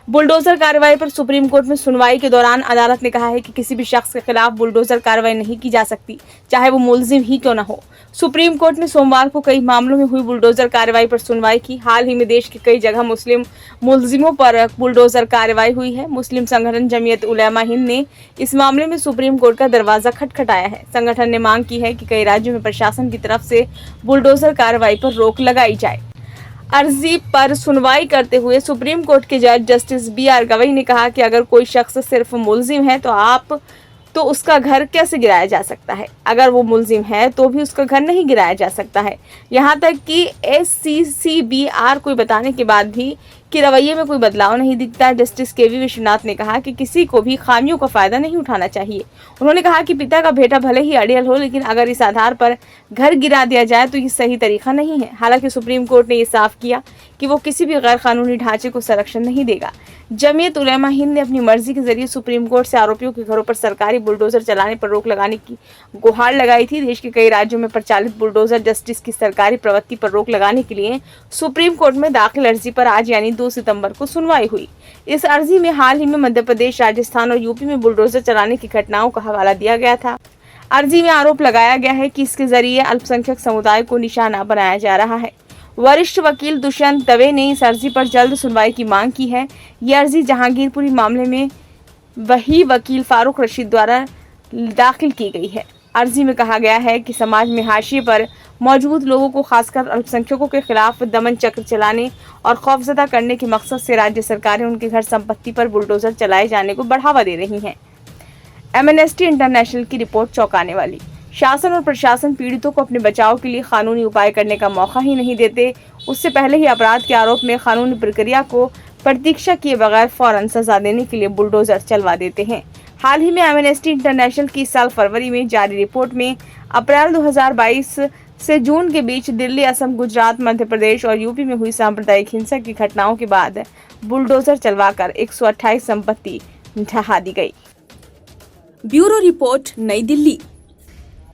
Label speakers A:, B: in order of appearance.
A: Bulldozer कार्रवाई पर supreme court में सुनवाई के दौरान अदालत ने कहा है कि किसी भी शख्स के खिलाफ बुलडोजर कार्रवाई नहीं की जा सकती, चाहे वो मुलजिम ही क्यों न हो। सुप्रीम कोर्ट ने सोमवार को कई मामलों में हुई बुलडोजर कार्रवाई पर सुनवाई की। हाल ही में देश के कई जगह मुस्लिम मुलजिमों पर बुलडोजर कार्रवाई हुई है। मुस्लिम संगठन जमीयत उलेमा हिंद ने इस मामले में सुप्रीम कोर्ट का दरवाजा खटखटाया है। संगठन ने मांग की है कि कई राज्यों में प्रशासन की तरफ से बुलडोजर कार्रवाई पर रोक लगाई जाए। अर्जी पर सुनवाई करते हुए सुप्रीम कोर्ट के जज जस्टिस बी.आर. गवई ने कहा कि अगर कोई शख्स सिर्फ मुलजिम है तो उसका घर कैसे गिराया जा सकता है। अगर वो मुलजिम है तो भी उसका घर नहीं गिराया जा सकता है। यहाँ तक कि SCCBR को बताने के बाद भी कि रवैये में कोई बदलाव नहीं दिखता। Justice KV. विश्वनाथ ने कहा कि किसी को भी खामियों का फायदा नहीं उठाना चाहिए। उन्होंने कहा कि पिता का बेटा भले ही अड़ियल हो, लेकिन अगर इस आधार पर घर गिरा दिया जाए तो ये सही तरीका नहीं है। हालांकि सुप्रीम कोर्ट ने ये साफ किया कि वो किसी भी गैर कानूनी ढांचे को संरक्षण नहीं देगा। जमीयत उलेमा हिंद ने अपनी मर्जी के जरिए सुप्रीम कोर्ट से आरोपियों के घरों पर सरकारी बुलडोजर चलाने पर रोक लगाने की गुहार लगाई थी। देश के कई राज्यों में प्रचलित बुलडोजर जस्टिस की सरकारी प्रवृत्ति पर रोक लगाने के लिए सुप्रीम कोर्ट में दाखिल अर्जी पर आज यानी 2 सितंबर को सुनवाई हुई। इस अर्जी में हाल ही में मध्य प्रदेश, राजस्थान और यूपी में बुलडोजर चलाने की घटनाओं का हवाला दिया गया था। अर्जी में आरोप लगाया गया है कि इसके जरिए अल्पसंख्यक समुदाय को निशाना बनाया जा रहा है। वरिष्ठ वकील दुष्यंत दवे ने इस अर्जी पर जल्द सुनवाई की मांग की है। ये अर्जी जहांगीरपुरी मामले में वही वकील फारूक रशीद द्वारा दाखिल की गई है। अर्जी में कहा गया है कि समाज में हाशिए पर मौजूद लोगों को, खासकर अल्पसंख्यकों के खिलाफ दमन चक्र चलाने और खौफजदा करने के मकसद से राज्य सरकारें उनके घर संपत्ति पर बुलडोजर चलाए जाने को बढ़ावा दे रही हैं। एमनेस्टी इंटरनेशनल की रिपोर्ट चौंकाने वाली। शासन और प्रशासन पीड़ितों को अपने बचाव के लिए कानूनी उपाय करने का मौका ही नहीं देते। उससे पहले ही अपराध के आरोप में कानूनी प्रक्रिया को प्रतीक्षा किए बगैर फौरन सजा देने के लिए बुलडोजर चलवा देते हैं। हाल ही में एमनेस्टी इंटरनेशनल की इस साल फरवरी में जारी रिपोर्ट में अप्रैल 2022 से जून के बीच दिल्ली, असम, गुजरात, मध्य प्रदेश और यूपी में हुई सांप्रदायिक हिंसा की घटनाओं के बाद बुलडोजर चलवाकर 128 संपत्ति ढहा दी गई।
B: ब्यूरो रिपोर्ट, नई दिल्ली।